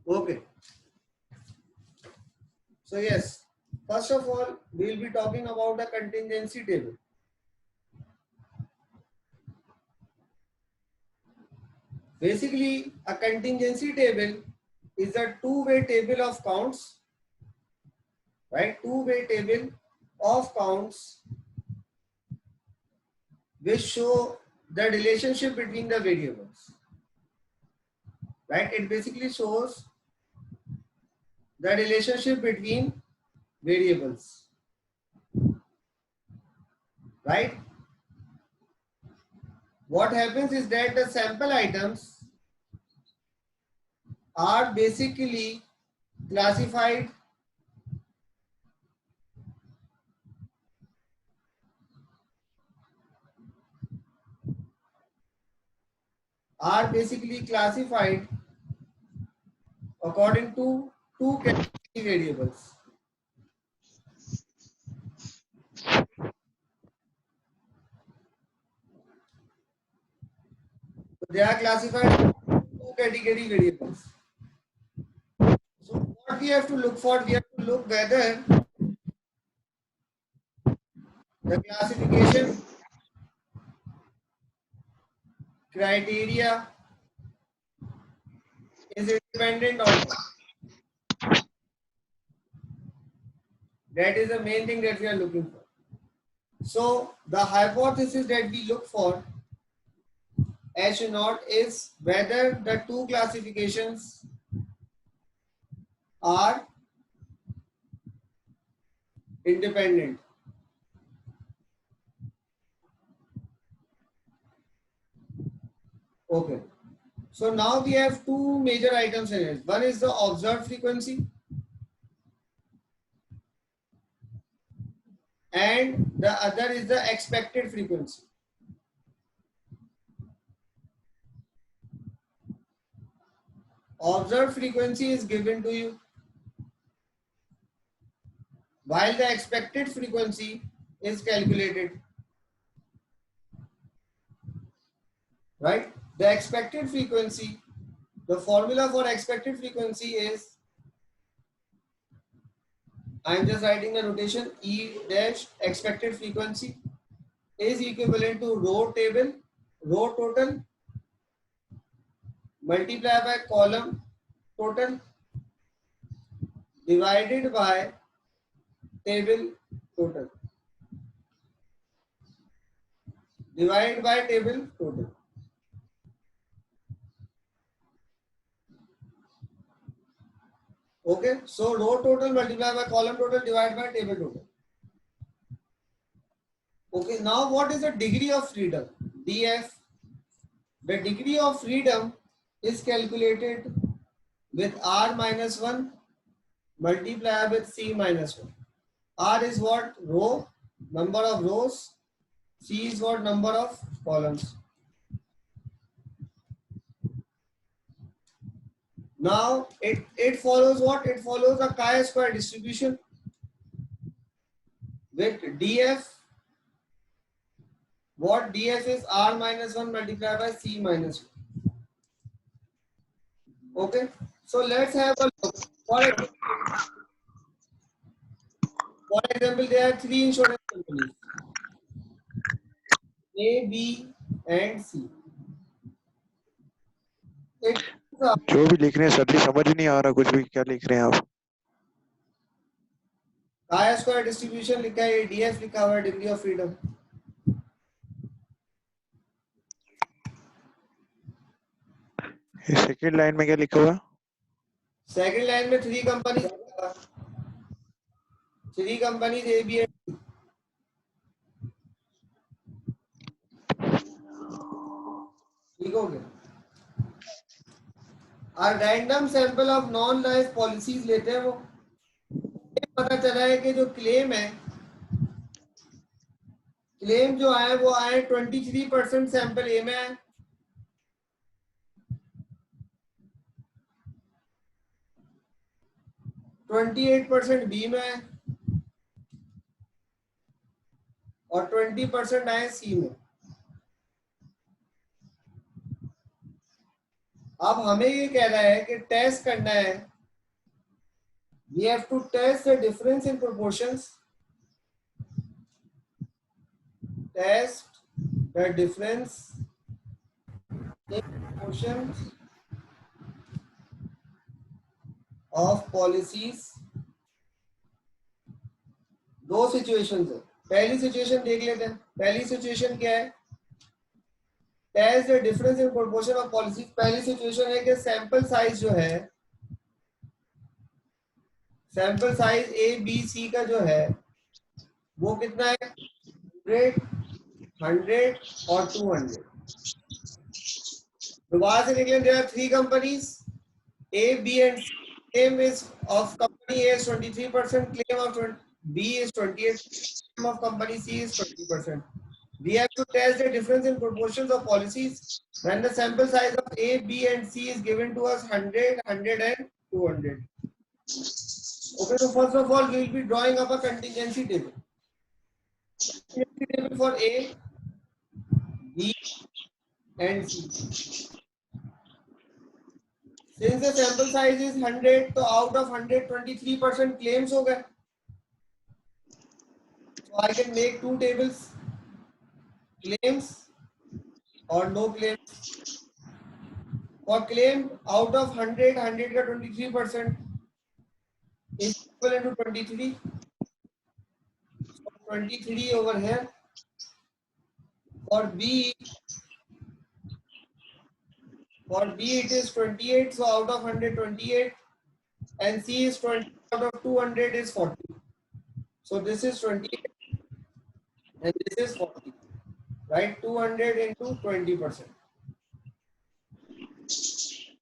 Okay. So yes, first of all, we will be talking about the contingency table. Basically, a contingency table is a two-way table of counts, right? Two-way table of counts which show the relationship between the variables, right? It basically shows the relationship between variables, right? What happens is that the sample items are basically classified according to two category variables. So they are classified into two category variables. So what we have to look for, we have to look whether the classification criteria is independent or not. That is the main thing that we are looking for. So the hypothesis that we look for H naught is whether the two classifications are independent. Okay. So now we have two major items in it. One is the observed frequency and the other is the expected frequency. Observed frequency is given to you while the expected frequency is calculated, right? The expected frequency, the formula for expected frequency is, I am just writing the notation E dash expected frequency is equivalent to row total multiplied by column total divided by table total. Divide by table total. Okay, so row total multiplied by column total divided by table total. Okay, now what is the degree of freedom? DF. The degree of freedom is calculated with R minus 1 multiplied with C minus 1. R is what? Row, number of rows. C is what? Number of columns. Now it follows what? It follows a chi-square distribution with DF. What DF is R minus 1 multiplied by C minus 1. Okay. So let's have a look. For example, there are three insurance companies, A, B, and C. जो भी लिख रहे हैं sir जी समझ नहीं आ रहा कुछ भी क्या लिख रहे हैं आप chi-square distribution लिखा है, DF लिखा हुआ है, degree of freedom. Second line में क्या लिखा हुआ सेकंड लाइन में three companies A, B and C. ठीक हो गया. A random sample of non-life policies लेते हैं वो. पता चला है कि जो क्लेम है, क्लेम जो आए वो आए 23% सैंपल ए में आए, 28% बी में आए और 20% आए सी में. अब हमें ये कह रहा है कि टेस्ट करना है, we have to test the difference in proportions, test the difference in proportions of policies. दो सिचुएशंस है, पहली सिचुएशन देख लेते हैं। पहली सिचुएशन क्या है? Test the difference in proportion of policies. पहली सिचुएशन है कि सैंपल साइज जो है, sample size A B C का जो है वो कितना है? 100, 100 और 200। दोबारा से निकले, there are 3 companies A, B and C. Claim is of company A is 23%, claim of B is 28%, claim of company C is 20%. We have to test the difference in proportions of policies when the sample size of A, B and C is given to us 100, 100 and 200. Okay, so first of all, we will be drawing up a contingency table. Contingency table for A, B and C. Since the sample size is 100, तो out of 100, 23% claims हो गए. So I can make two tables, claims or no claims. For claim, out of 100, 100 का 23% is equivalent to 23. So 23 over here. For B it is 28. So out of 100, 28, and C is 20. Out of 200 is 40. So this is 28 and this is 40. Right? 200 into 20%.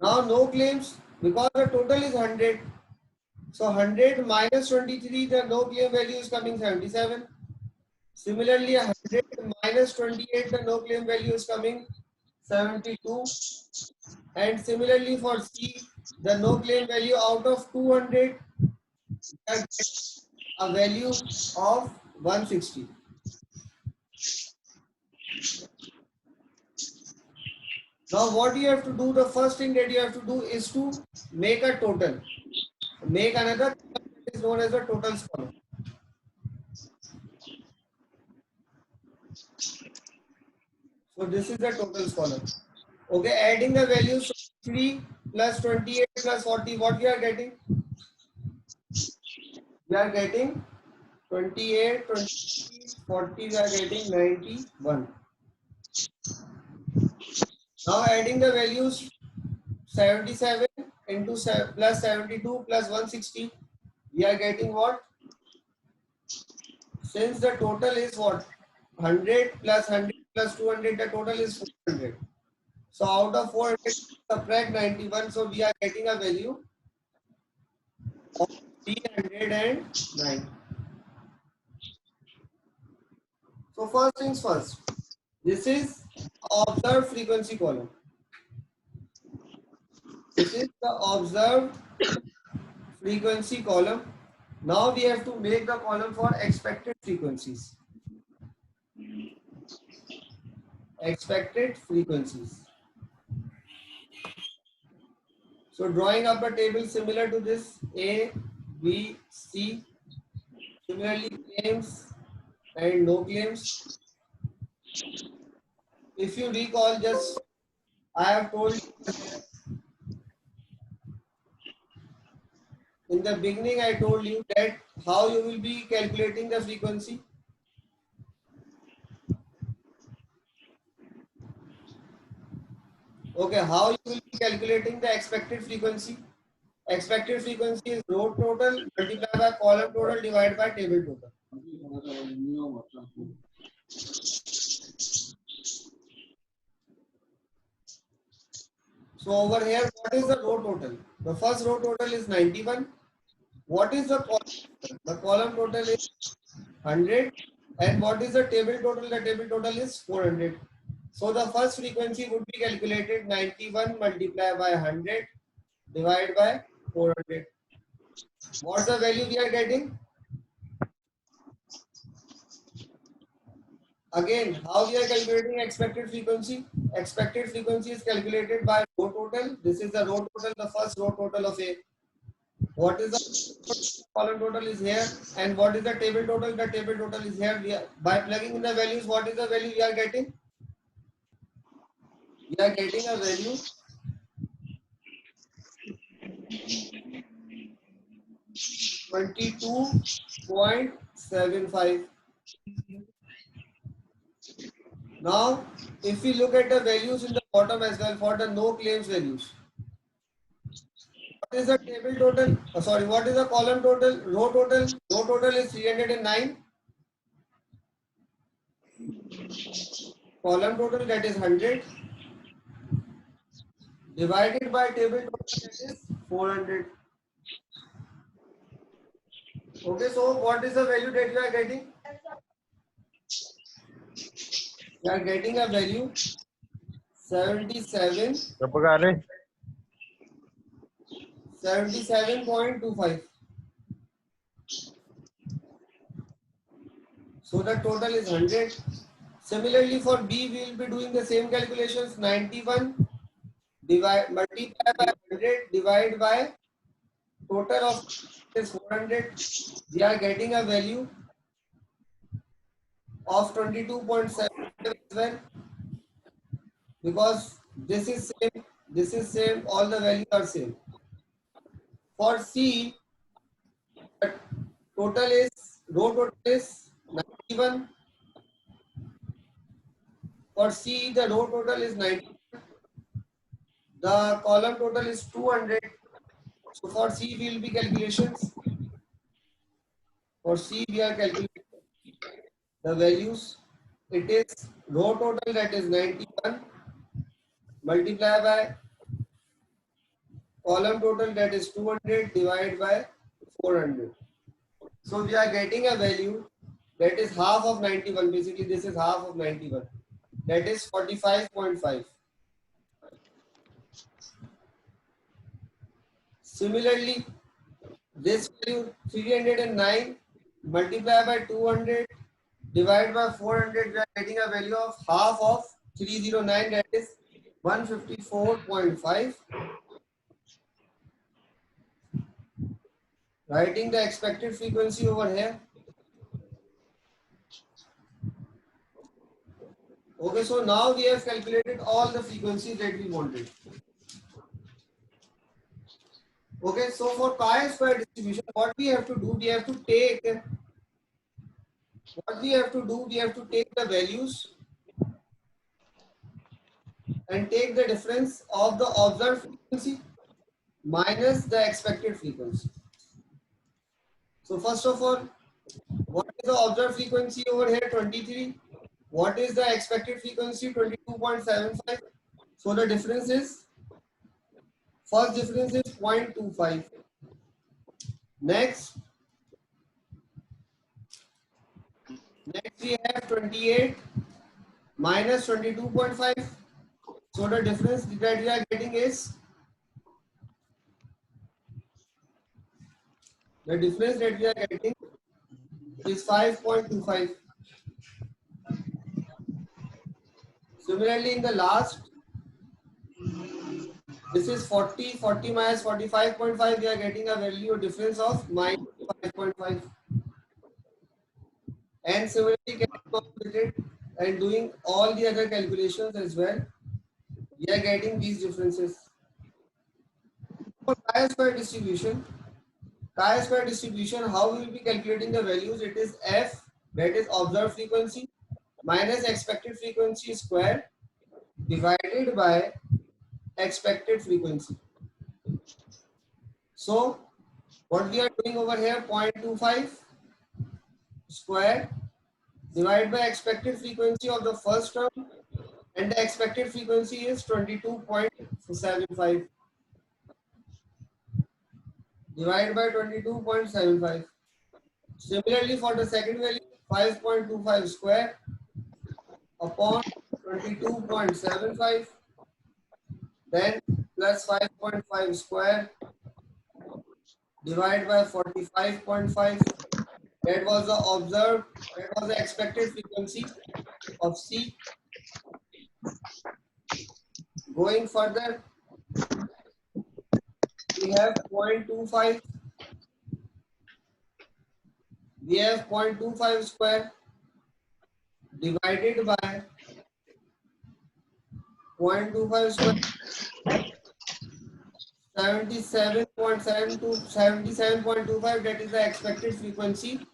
Now no claims because the total is 100. So 100 minus 23, the no claim value is coming 77. Similarly, 100 minus 28, the no claim value is coming 72. And similarly for C, the no claim value out of 200, a value of 160. Now what you have to do, the first thing that you have to do is to make a total. Make another column that is known as the totals column. So this is the totals column. Okay, adding the values 3 plus 28 plus 40, what we are getting? We are getting 28, 20, 40, we are getting 91. Now adding the values 77 into plus 72 plus 160, we are getting what? Since the total is what? 100 plus 100 plus 200, the total is 400. So out of 400, subtract 91, so we are getting a value of 309. So first things first, this is observed frequency column. This is the observed frequency column. Now we have to make the column for expected frequencies. Expected frequencies. So drawing up a table similar to this, A, B, C. Similarly, claims and no claims. If you recall, just I have told you in the beginning, I told you that how you will be calculating the frequency. Okay, how you will be calculating the expected frequency? Expected frequency is row total multiplied by column total divided by table total. So over here, what is the row total? The first row total is 91. What is the column total? The column total is 100. And what is the table total? The table total is 400. So the first frequency would be calculated 91 multiplied by 100 divided by 400. What's the value we are getting? Again, how we are calculating expected frequency? Expected frequency is calculated by row total. This is the row total, the first row total of A. What is the column total is here, and what is the table total? The table total is here. By plugging in the values, what is the value we are getting? We are getting a value 22.75. Now, if we look at the values in the bottom as well for the no claims values, what is the table total? Sorry, what is the column total? Row total? Row total is 309. Column total, that is 100. Divided by table total, that is 400. Okay, so what is the value that you are getting? You are getting a value 77.25. So the total is 100. Similarly, for B, we will be doing the same calculations. 91 multiply by 100 divide by total of is 400. We are getting a value of 22.7 as well, because this is same, all the values are same. For C, the total is row total is 91. For C, the row total is 90. The column total is 200. So for C, we will be calculations. For C, we are calculating the values. It is row total, that is 91 multiply by column total, that is 200 divided by 400. So we are getting a value that is half of 91. Basically, this is half of 91. That is 45.5. Similarly, this value 309 multiplied by 200 divided by 400, we are getting a value of half of 309, that is 154.5. Writing the expected frequency over here. Okay, so now we have calculated all the frequencies that we wanted. Okay, so for chi-square distribution, what we have to do, we have to take the values and take the difference of the observed frequency minus the expected frequency. So first of all, what is the observed frequency over here? 23. What is the expected frequency? 22.75. So the difference is, first difference is 0.25. Next we have 28 minus 22.5. So the difference that we are getting is, the difference that we are getting is 5.25. Similarly, in the last, this is 40 minus 45.5. We are getting a value difference of minus 5.5. And similarly, can go with it and doing all the other calculations as well. We are getting these differences. For chi-square distribution, how we will be calculating the values? It is f, that is observed frequency, minus expected frequency square divided by expected frequency. So what we are doing over here, 0.25 square divided by expected frequency of the first term, and the expected frequency is 22.75 divided by 22.75. Similarly, for the second value, 5.25 square upon 22.75, then plus 5.5 square divided by 45.5. That was the expected frequency. of C. Going further, we have 0.25. We have 0.25 square divided by 0.25 square, 77.25, that is the expected frequency.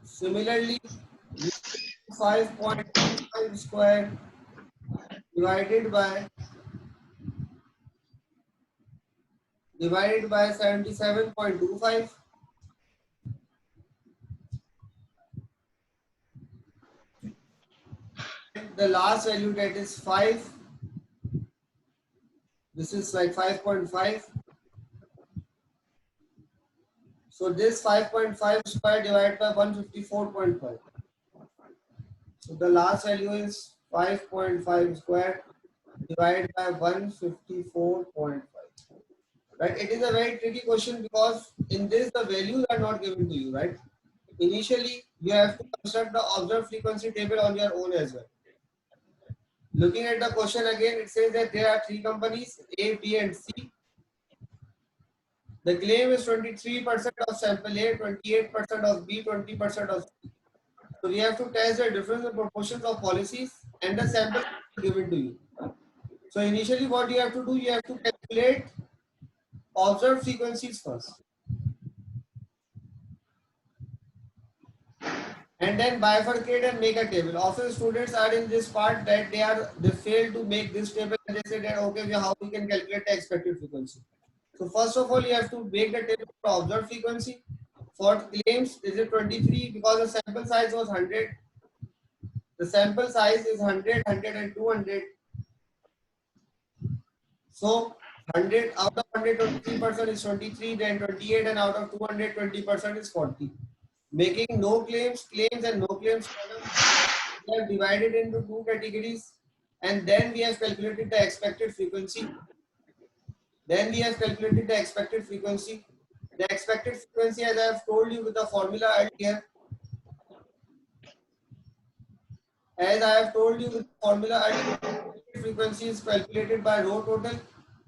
Similarly, 5.25 square divided by 77.25. The last value, that is 5. This is like 5.5. So this 5.5 square divided by 154.5. So the last value is 5.5 square divided by 154.5. Right? It is a very tricky question because in this the values are not given to you, right? Initially, you have to construct the observed frequency table on your own as well. Looking at the question again, it says that there are 3 companies, A, B, and C. The claim is 23% of sample A, 28% of B, 20% of C. So we have to test the difference in proportions of policies and the sample given to you. So initially what you have to do, you have to calculate observed frequencies first. And then bifurcate and make a table. Often students are in this part that they fail to make this table and they say that okay, how we can calculate the expected frequency. So first of all, you have to make the table for observed frequency. For claims, is it 23 because the sample size was 100. The sample size is 100, 100 and 200. So 100 out of 123% is 23, then 28, and out of 200, 20% is 40. Making no claims, claims and no claims column, we are divided into 2 categories, and then we have calculated the expected frequency. The expected frequency, as I have told you with the formula earlier, frequency is calculated by row total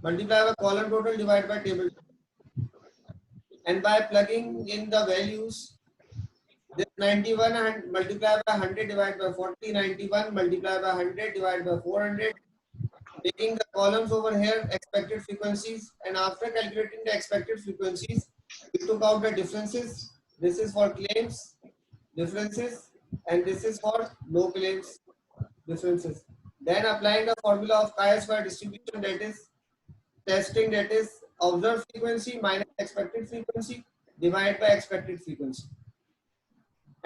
multiplied by column total divided by table total. And by plugging in the values, this 91 and multiplied by 100 divided by 40, 91 multiplied by 100 divided by 400, making the columns over here expected frequencies. And after calculating the expected frequencies, we took out the differences. This is for claims differences, and this is for no claims differences. Then applying the formula of chi-square distribution, that is testing, that is observed frequency minus expected frequency divided by expected frequency.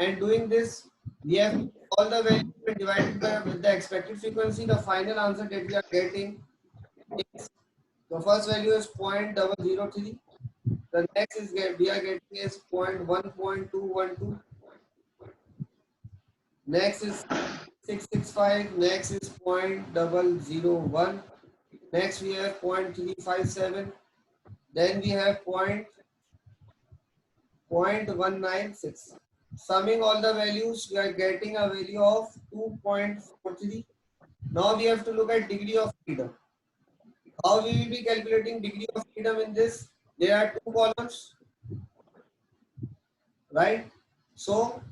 And doing this, we have all the values divided by with the expected frequency. The final answer that we are getting is, the first value is 0.003. The next is we are getting is 0.212. Next is 665. Next is 0.001. Next we have 0.357. Then we have 0.196. Summing all the values, we are getting a value of 2.43. Now we have to look at degree of freedom. How we will be calculating degree of freedom in this? There are 2 columns, right? So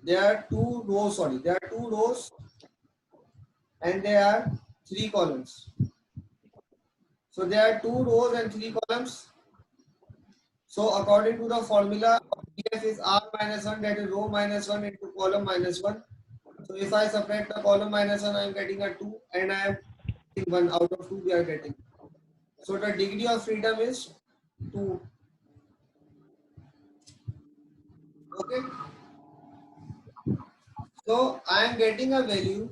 there are 2 rows, there are 2 rows and there are 3 columns. So there are 2 rows and 3 columns. So according to the formula, DF is R minus 1, that is row minus 1 into column minus 1. So if I subtract the column minus 1, I am getting a 2, and I am getting 1 out of 2 we are getting. So the degree of freedom is 2. Okay. So I am getting a value.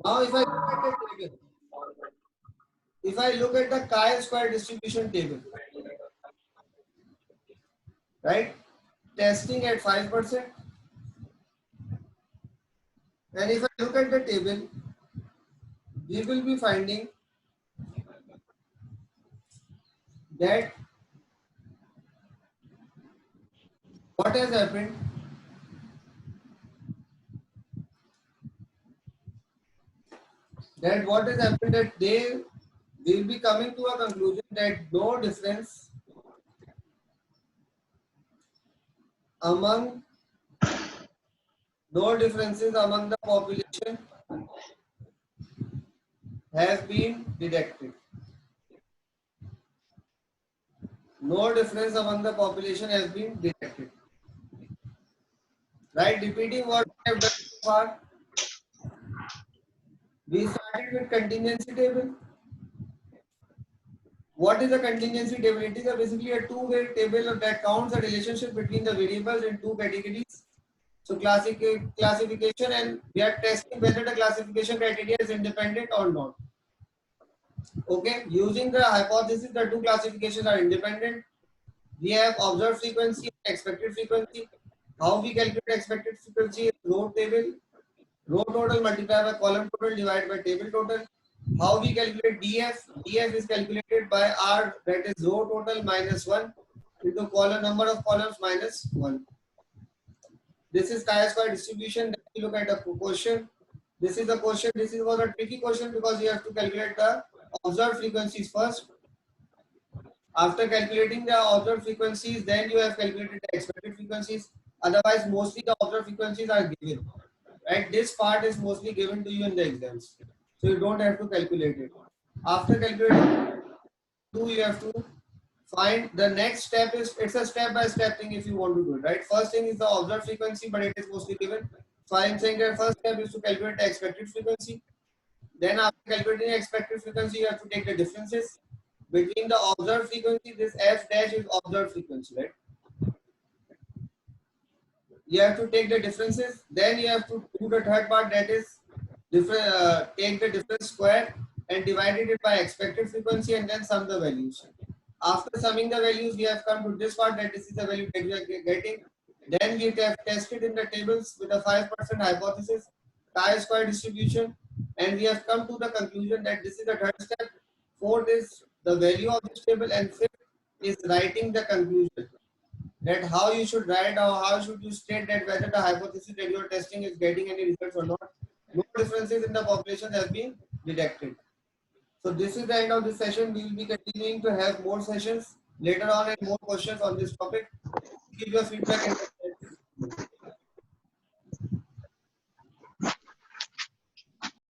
Now if I look at the table, if I look at the chi-square distribution table, right? Testing at 5%. And if I look at the table, we will be finding that what has happened? That what has happened that they will be coming to a conclusion that among no differences among the population have been detected. No difference among the population has been detected. Right? Repeating what we have done so far. We started with contingency table. What is a contingency table? It is basically a two-way table that counts the relationship between the variables in two categories. So classification, and we are testing whether the classification criteria is independent or not. Okay, using the hypothesis that two classifications are independent, we have observed frequency and expected frequency. How we calculate expected frequency is row table, row total multiplied by column total divided by table total. How we calculate DF? DF is calculated by R, that is row total minus 1 into column number of columns minus 1. This is chi-square distribution. Then we look at the question. This is the question. This was a tricky question because you have to calculate the observed frequencies first. After calculating the observed frequencies, then you have calculated the expected frequencies. Otherwise, mostly the observed frequencies are given. Right? This part is mostly given to you in the exams, so you don't have to calculate it. After calculating, you have to find the next step. Is it's a step-by-step thing if you want to do it. Right? First thing is the observed frequency, but it is mostly given. So I am saying that first step is to calculate the expected frequency. Then after calculating expected frequency, you have to take the differences between the observed frequency. This f dash is observed frequency, right? You have to take the differences. Then you have to do the third part, that is different. Take the difference square and divided it by expected frequency, and then sum the values. After summing the values, we have come to this part, that this is the value that we are getting. Then we have tested in the tables with a 5% hypothesis, chi-square distribution, and we have come to the conclusion that this is the third step. Fourth is the value of this table, and fifth is writing the conclusion. That how you should write or how should you state that whether the hypothesis that you are testing is getting any results or not. No differences in the population have been detected. So this is the end of this session. We will be continuing to have more sessions later on and more questions on this topic. Give your feedback and